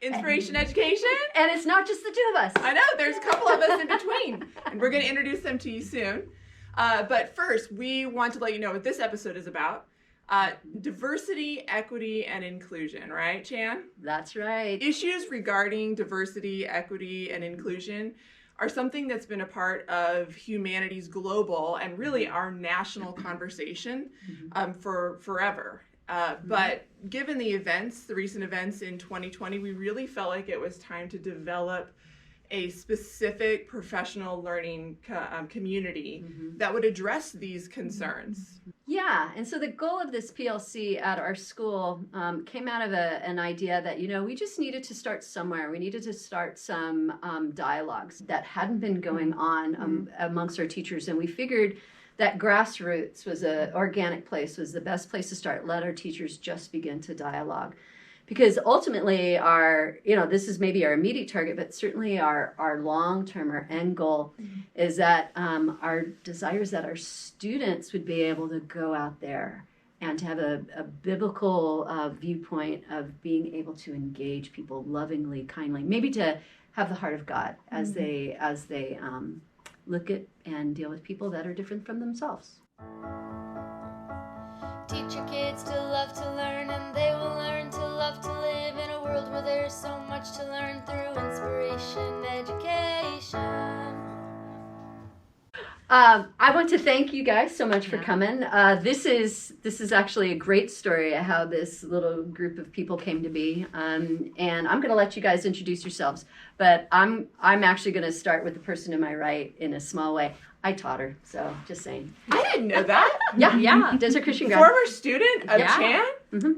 Inspiration Education. And it's not just the two of us. I know, there's a couple of us in between, and we're going to introduce them to you soon. But first, we want to let you know what this episode is about. Diversity, equity, and inclusion, right, Chan? That's right. Issues regarding diversity, equity, and inclusion are something that's been a part of humanity's global and really our national conversation for forever. But given the recent events in 2020, we really felt like it was time to develop a specific professional learning community that would address these concerns. Yeah, and so the goal of this PLC at our school came out of an idea that, we just needed to start somewhere. We needed to start some dialogues that hadn't been going on amongst our teachers, and we figured that grassroots was an organic place, was the best place to start. Let our teachers just begin to dialogue. Because ultimately this is maybe our immediate target, but certainly our long-term, our end goal is that our desire is that our students would be able to go out there and to have a biblical viewpoint of being able to engage people lovingly, kindly, maybe to have the heart of God as they look at and deal with people that are different from themselves. Teach your kids to love to learn, and they will learn to love to live in a world where there's so much to learn through inspiration education. I want to thank you guys so much for coming. This is actually a great story of how this little group of people came to be. And I'm going to let you guys introduce yourselves, but I'm actually going to start with the person to my right in a small way. I taught her, so just saying. I didn't know that. Yeah. Desert Christian grad. Former student of Chan?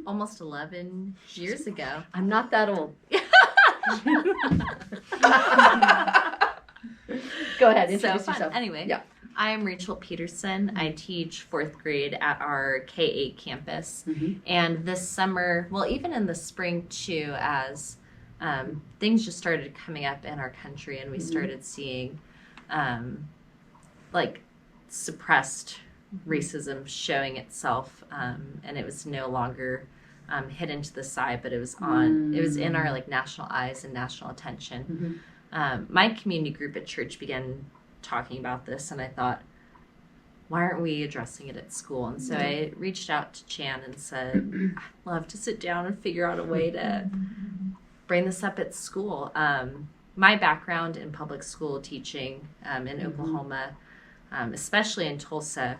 Almost 11 years ago. I'm not that old. Go ahead, introduce yourself. Anyway, I'm Rachel Peterson. I teach 4th grade at our K-8 campus. And this summer, well, even in the spring too, as things just started coming up in our country and we started seeing suppressed racism showing itself, and it was no longer hidden to the side, but it was in our national eyes and national attention. My community group at church began talking about this, and I thought, why aren't we addressing it at school? And so I reached out to Chan and said, I'd love to sit down and figure out a way to bring this up at school. My background in public school teaching in Oklahoma, especially in Tulsa,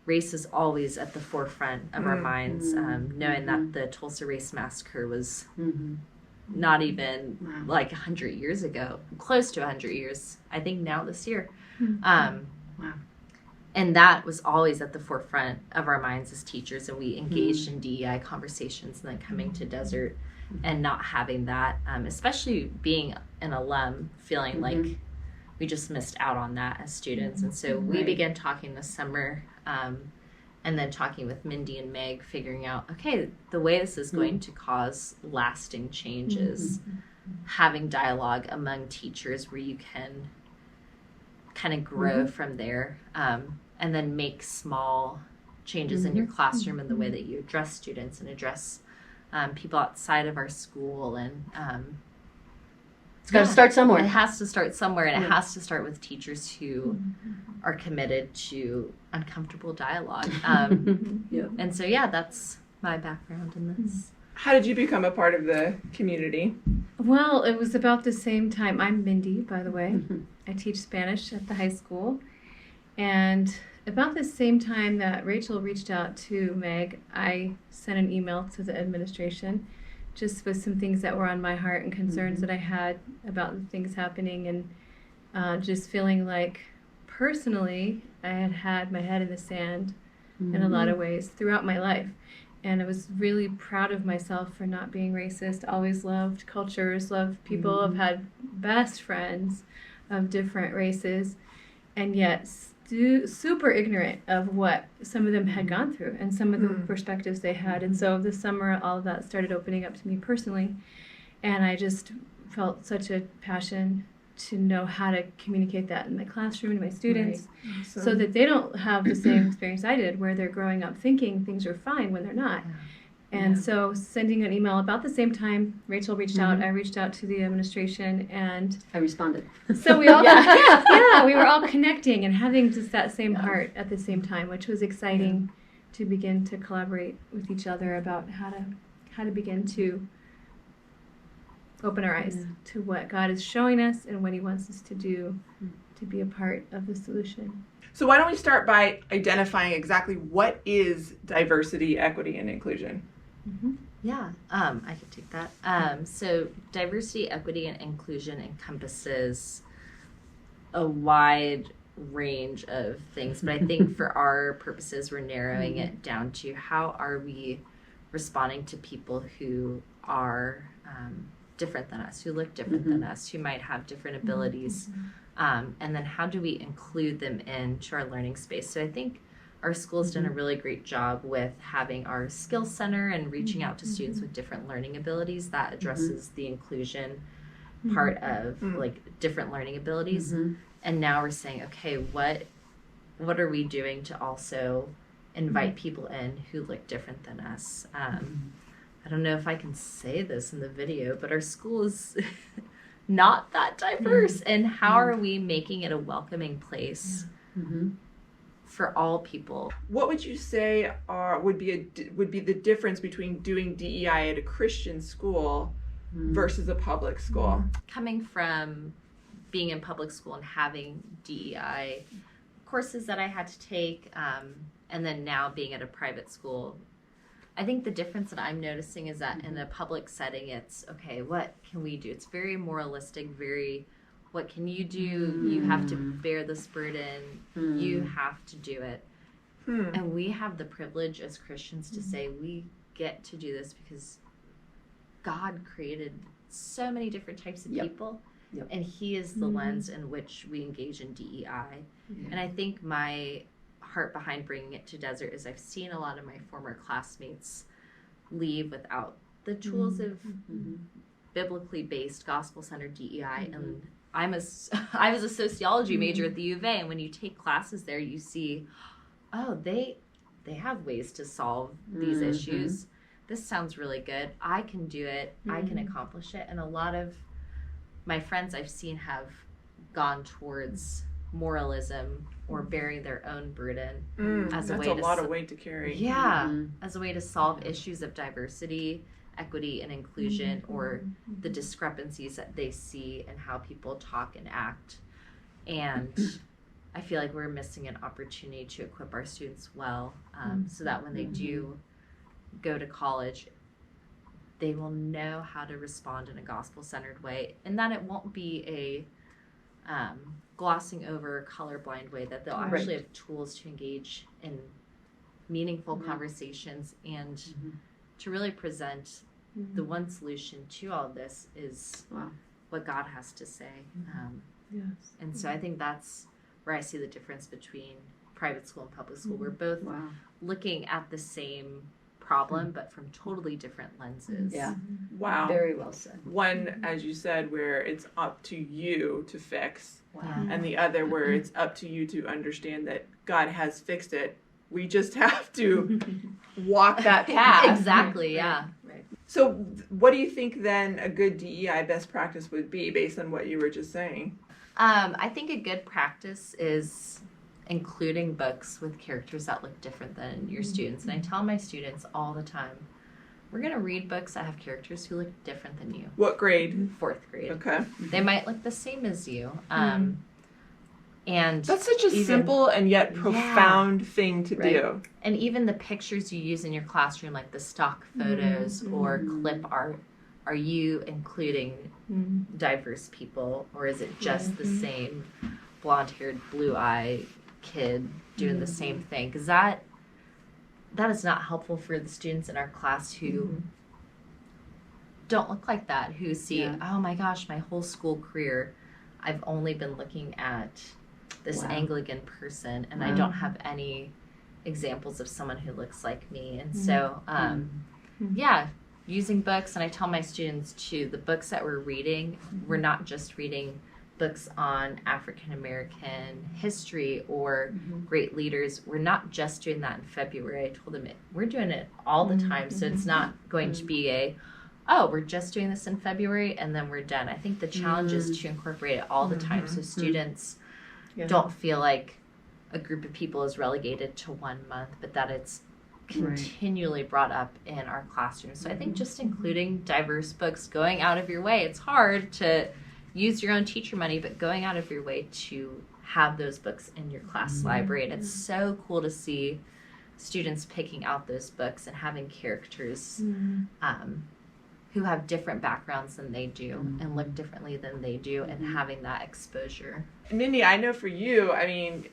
race is always at the forefront of our minds, knowing that the Tulsa Race Massacre was not even 100 years ago, close to 100 years, I think now this year. And that was always at the forefront of our minds as teachers, and we engaged in DEI conversations, and then coming to Desert and not having that, especially being an alum, feeling like we just missed out on that as students. And so we began talking this summer, and then talking with Mindy and Meg, figuring out, okay, the way this is going to cause lasting change is having dialogue among teachers where you can kind of grow from there, and then make small changes in your classroom and the way that you address students and address people outside of our school. And it's got to start somewhere. It has to start somewhere, and it has to start with teachers who are committed to uncomfortable dialogue. And so, that's my background in this. How did you become a part of the community? Well, it was about the same time. I'm Mindy, by the way. I teach Spanish at the high school. And about the same time that Rachel reached out to Meg, I sent an email to the administration just with some things that were on my heart and concerns that I had about the things happening, and just feeling like personally I had my head in the sand in a lot of ways throughout my life. And I was really proud of myself for not being racist. Always loved cultures, loved people. I've had best friends of different races, and yet super ignorant of what some of them had gone through and some of the perspectives they had. And so this summer, all of that started opening up to me personally, and I just felt such a passion to know how to communicate that in my classroom to my students, so that they don't have the same experience I did, where they're growing up thinking things are fine when they're not. And so sending an email about the same time, Rachel reached out, I reached out to the administration, and I responded. so we all, we were all connecting and having just that same heart at the same time, which was exciting to begin to collaborate with each other about how to begin to open our eyes to what God is showing us and what He wants us to do to be a part of the solution. So why don't we start by identifying exactly what is diversity, equity, and inclusion? Yeah, I could take that. So diversity, equity, and inclusion encompasses a wide range of things, but I think for our purposes, we're narrowing it down to how are we responding to people who are different than us, who look different than us, who might have different abilities, and then how do we include them into our learning space. So I think our school's done a really great job with having our skills center and reaching out to students with different learning abilities that addresses the inclusion part of like different learning abilities. And now we're saying, okay, what are we doing to also invite people in who look different than us? I don't know if I can say this in the video, but our school is not that diverse. And how are we making it a welcoming place for all people? What would you say would be the difference between doing DEI at a Christian school versus a public school? Coming from being in public school and having DEI courses that I had to take, and then now being at a private school, I think the difference that I'm noticing is that in a public setting, it's, okay, what can we do? It's very moralistic, very, what can you do? You have to bear this burden. You have to do it. And we have the privilege as Christians to say we get to do this because God created so many different types of people. And He is the lens in which we engage in DEI. And I think my heart behind bringing it to Desert is I've seen a lot of my former classmates leave without the tools of biblically based, gospel-centered DEI. And I was a sociology major at the U of A, and when you take classes there, you see, oh, they have ways to solve these issues. This sounds really good. I can do it. I can accomplish it. And a lot of my friends I've seen have gone towards moralism or bearing their own burden as a way to... That's a lot of weight to carry. Yeah, as a way to solve issues of diversity, equity, and inclusion, or the discrepancies that they see in how people talk and act. And I feel like we're missing an opportunity to equip our students well, so that when they do go to college, they will know how to respond in a gospel-centered way, and that it won't be a glossing over, colorblind way, that they'll actually have tools to engage in meaningful conversations and to really present the one solution to all of this is what God has to say. And so I think that's where I see the difference between private school and public school. We're both looking at the same problem, but from totally different lenses. Wow. Very well said. One, as you said, where it's up to you to fix, and the other where it's up to you to understand that God has fixed it. We just have to walk that path. Exactly, yeah. So what do you think then a good DEI best practice would be based on what you were just saying? I think a good practice is including books with characters that look different than your students. And I tell my students all the time, we're going to read books that have characters who look different than you. What grade? 4th grade. Okay. They might look the same as you. And that's such a simple and yet profound thing to do. And even the pictures you use in your classroom, like the stock photos or clip art, are you including diverse people, or is it just the same blonde-haired, blue-eyed kid doing the same thing? Because that is not helpful for the students in our class who don't look like that, who see, oh my gosh, my whole school career, I've only been looking at this Anglican person, and I don't have any examples of someone who looks like me. And so, using books, and I tell my students too, the books that we're reading, we're not just reading books on African American history or great leaders. We're not just doing that in February. I told them we're doing it all the time. So it's not going to be we're just doing this in February and then we're done. I think the challenge is to incorporate it all the time so students don't feel like a group of people is relegated to 1 month, but that it's continually brought up in our classrooms. So I think just including diverse books, going out of your way. It's hard to use your own teacher money, but going out of your way to have those books in your class library. And it's so cool to see students picking out those books and having characters who have different backgrounds than they do and look differently than they do and having that exposure. Mindy, I know for you, I mean,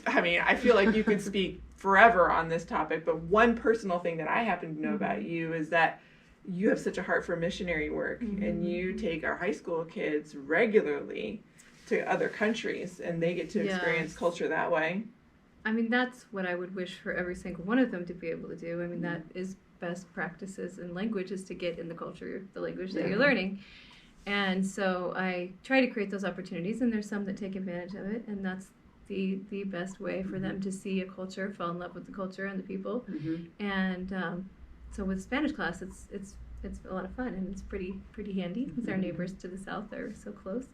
I feel like you could speak forever on this topic, but one personal thing that I happen to know about you is that you have such a heart for missionary work and you take our high school kids regularly to other countries and they get to experience culture that way. I mean, that's what I would wish for every single one of them to be able to do. I mean, that is best practices in language, is to get in the culture, the language that you're learning. And so I try to create those opportunities, and there's some that take advantage of it, and that's the best way for them to see a culture, fall in love with the culture and the people. And so with Spanish class, it's a lot of fun, and it's pretty handy because our neighbors to the south are so close.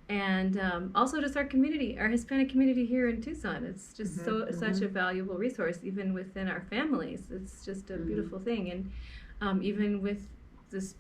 And also just our community, our Hispanic community here in Tucson. It's just such a valuable resource, even within our families. It's just a beautiful thing. And even with this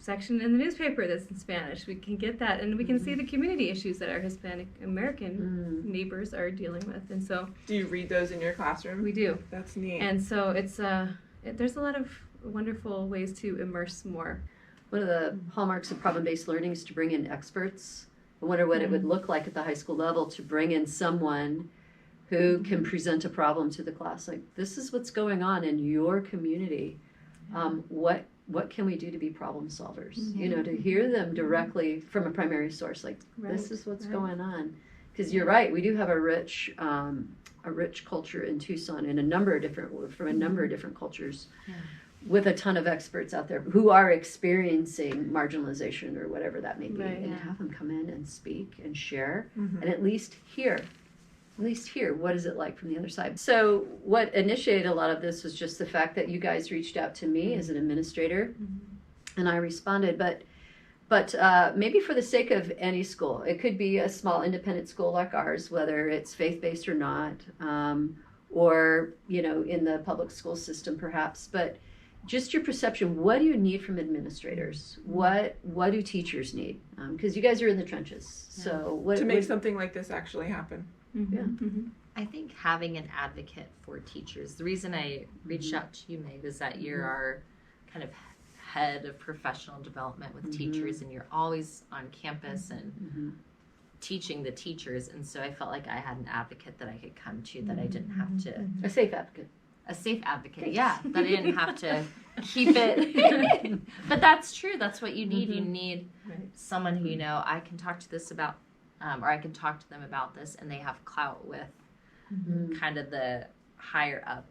section in the newspaper that's in Spanish, we can get that, and we can see the community issues that our Hispanic American neighbors are dealing with. And so, do you read those in your classroom? We do. That's neat. And so it's there's a lot of wonderful ways to immerse more. One of the hallmarks of problem-based learning is to bring in experts. I wonder what it would look like at the high school level to bring in someone who can present a problem to the class. Like, this is what's going on in your community. What can we do to be problem solvers? You know, to hear them directly from a primary source. Like, this is what's going on. Because you're right, we do have a rich culture in Tucson in a number of different cultures. With a ton of experts out there who are experiencing marginalization or whatever that may be, and have them come in and speak and share, and at least hear what is it like from the other side. So what initiated a lot of this was just the fact that you guys reached out to me as an administrator, and I responded. But maybe for the sake of any school, it could be a small independent school like ours, whether it's faith-based or not, or in the public school system perhaps, but just your perception. What do you need from administrators? What do teachers need? Because you guys are in the trenches. So to make something like this actually happen. I think having an advocate for teachers. The reason I reached out to you, Meg, is that you're our kind of head of professional development with teachers, and you're always on campus and teaching the teachers. And so I felt like I had an advocate that I could come to, that I didn't have to. A safe advocate. A safe advocate, that I didn't have to keep it. But that's true. That's what you need. You need someone who, I can talk to this about, or I can talk to them about this, and they have clout with kind of the higher up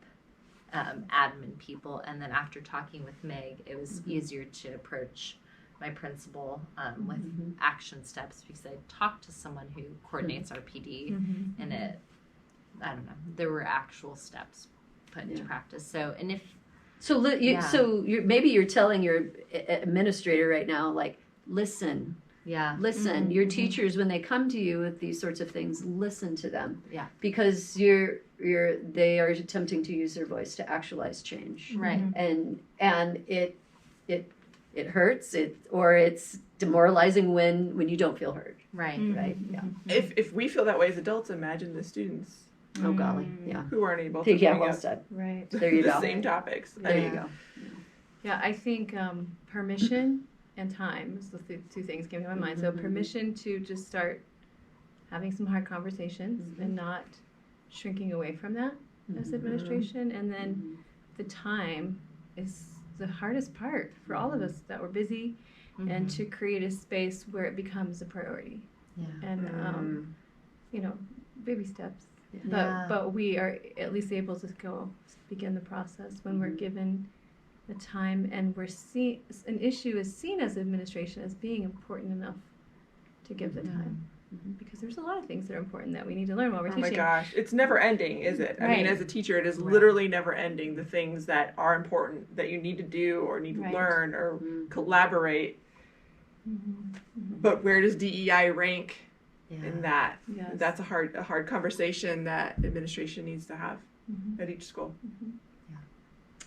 admin people. And then after talking with Meg, it was easier to approach my principal with action steps, because I talked to someone who coordinates our PD, and there were actual steps put into practice. So, and if maybe you're telling your administrator right now, like, listen, your teachers, when they come to you with these sorts of things, listen to them, because they are attempting to use their voice to actualize change, and it hurts, or it's demoralizing when you don't feel heard, If we feel that way as adults, imagine the students. Oh golly, who aren't able to bring up said. There you the go. same topics. There you go. Yeah, I think permission and time is the two things came to my mind. So permission to just start having some hard conversations and not shrinking away from that as administration. And then the time is the hardest part for all of us that we're busy, and to create a space where it becomes a priority. And baby steps. But we are at least able to begin the process when we're given the time, and an issue is seen as administration as being important enough to give the time. Because there's a lot of things that are important that we need to learn while we're Oh teaching. my gosh, it's never ending, is it? I mean, Right. as a teacher, it is literally never ending. The things that are important that you need to do or need to Right. learn or collaborate. But where does DEI rank in that? Yes. That's a hard conversation that administration needs to have at each school.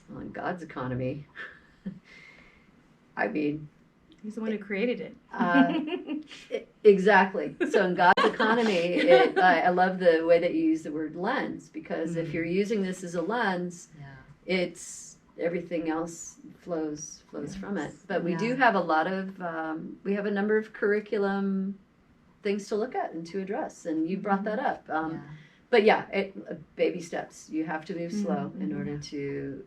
Well, in God's economy, I mean, He's the one who created it. exactly. So in God's economy, I love the way that you use the word lens, because if you're using this as a lens, it's everything else flows from it. But we do have a lot of we have a number of curriculum things to look at and to address, and you brought that up. But baby steps. You have to move slow in order to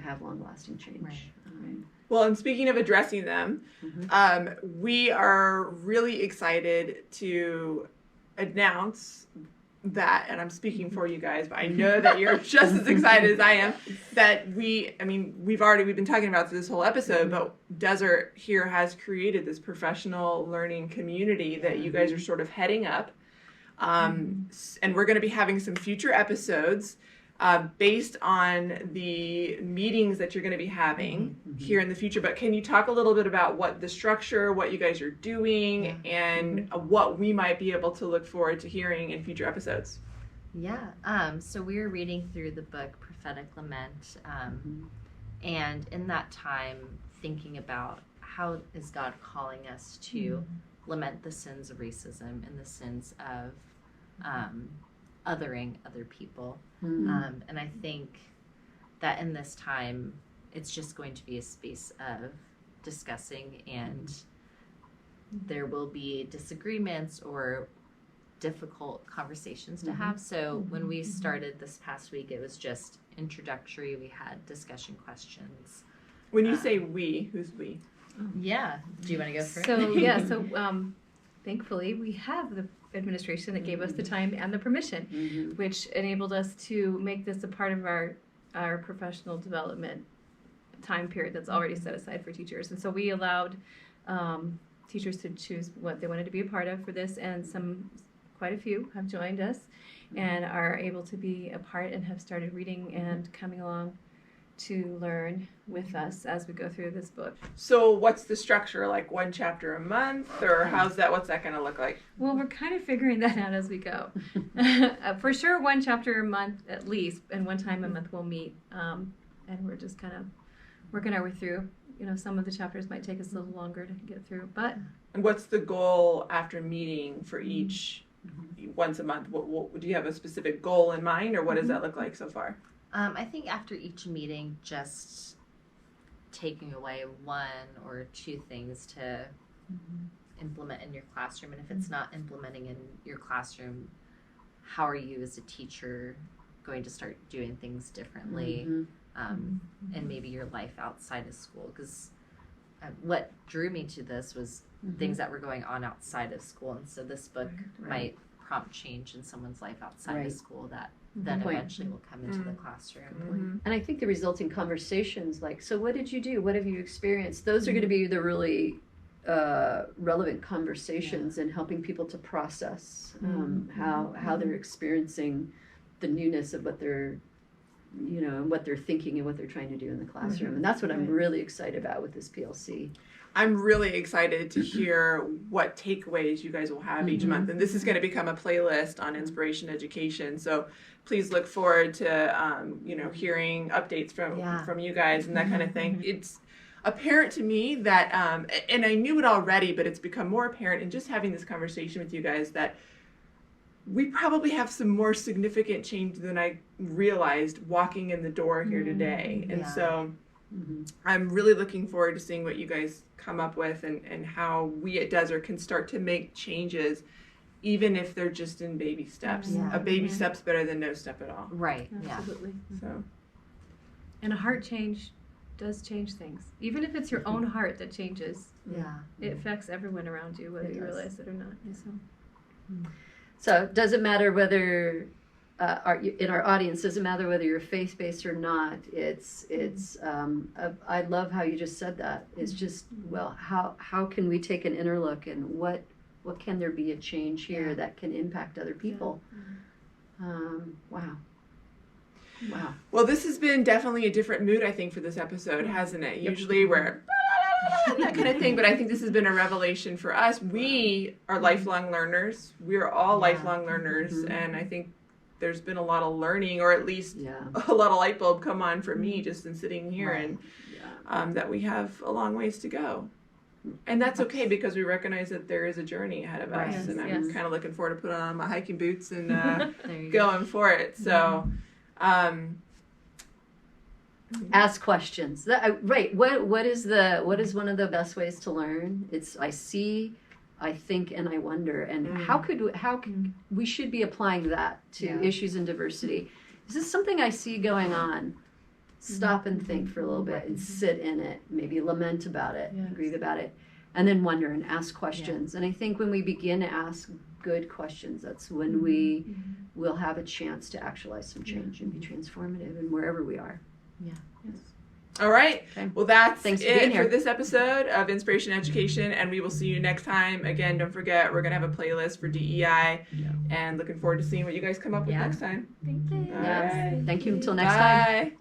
have long-lasting change. Right. Well, and speaking of addressing them, we are really excited to announce that, and I'm speaking for you guys, but I know that you're just as excited as I am, that we've been talking about this whole episode, but Desert here has created this professional learning community that you guys are sort of heading up. And we're going to be having some future episodes based on the meetings that you're going to be having here in the future. But can you talk a little bit about what the structure, what you guys are doing, and what we might be able to look forward to hearing in future episodes? So we're reading through the book Prophetic Lament, and in that time thinking about how is God calling us to lament the sins of racism and the sins of othering other people. And I think that in this time, it's just going to be a space of discussing, and there will be disagreements or difficult conversations to have. So when we started this past week, it was just introductory. We had discussion questions. When you say we, who's we? Do you want to go first? So thankfully we have the administration that gave us the time and the permission, which enabled us to make this a part of our professional development time period that's already set aside for teachers. And so we allowed teachers to choose what they wanted to be a part of for this, and quite a few have joined us and are able to be a part and have started reading and coming along to learn with us as we go through this book. So what's the structure? Like one chapter a month, or what's that going to look like? Well, we're kind of figuring that out as we go. For sure, one chapter a month at least, and one time a month we'll meet. And we're just kind of working our way through. Some of the chapters might take us a little longer to get through, but. And what's the goal after meeting for each once a month? What do you have a specific goal in mind, or what does that look like so far? I think after each meeting, just taking away one or two things to implement in your classroom. And if it's not implementing in your classroom, how are you as a teacher going to start doing things differently and maybe your life outside of school? Because what drew me to this was things that were going on outside of school. And so this book might prompt change in someone's life outside of school that then eventually will come into the classroom. And I think the resulting conversations, like, so what did you do? What have you experienced? Those are going to be the really relevant conversations in helping people to process how they're experiencing the newness of what they're, and what they're thinking and what they're trying to do in the classroom. And that's what I'm really excited about with this PLC. I'm really excited to hear what takeaways you guys will have each month. And this is going to become a playlist on inspiration education. So please look forward to, hearing updates from you guys and that kind of thing. It's apparent to me that, and I knew it already, but it's become more apparent in just having this conversation with you guys that we probably have some more significant change than I realized walking in the door here today. And so I'm really looking forward to seeing what you guys come up with and how we at Desert can start to make changes, even if they're just in baby steps. A baby step's better than no step at all. Right. Absolutely. So, and a heart change does change things. Even if it's your own heart that changes, it affects everyone around you, whether you realize it or not. So it doesn't matter whether in our audience, doesn't matter whether you're faith-based or not. It's I love how you just said that. It's just, well, how can we take an inner look and what what can there be a change here Yeah. that can impact other people? Wow. Well, this has been definitely a different mood, I think, for this episode, hasn't it? Usually we're that kind of thing, but I think this has been a revelation for us. We are lifelong learners. We're all lifelong learners, and I think there's been a lot of learning, or at least a lot of light bulb come on for me just in sitting here, and that we have a long ways to go. And that's okay, because we recognize that there is a journey ahead of us, and I'm kind of looking forward to putting on my hiking boots and going for it. So, ask questions. Right. What is one of the best ways to learn? It's I see, I think, and I wonder. And how we should be applying that to issues in diversity? Is this something I see going on? Stop and think for a little bit and sit in it, maybe lament about it, grieve about it, and then wonder and ask questions. And I think when we begin to ask good questions, that's when we will have a chance to actualize some change and be transformative in wherever we are. All right. Okay. Well, that's Thanks for it being here. for this episode of Inspiration Education, and we will see you next time. Again, don't forget, we're going to have a playlist for DEI, and looking forward to seeing what you guys come up with next time. Thank you. All right. Thank you until next time. Bye.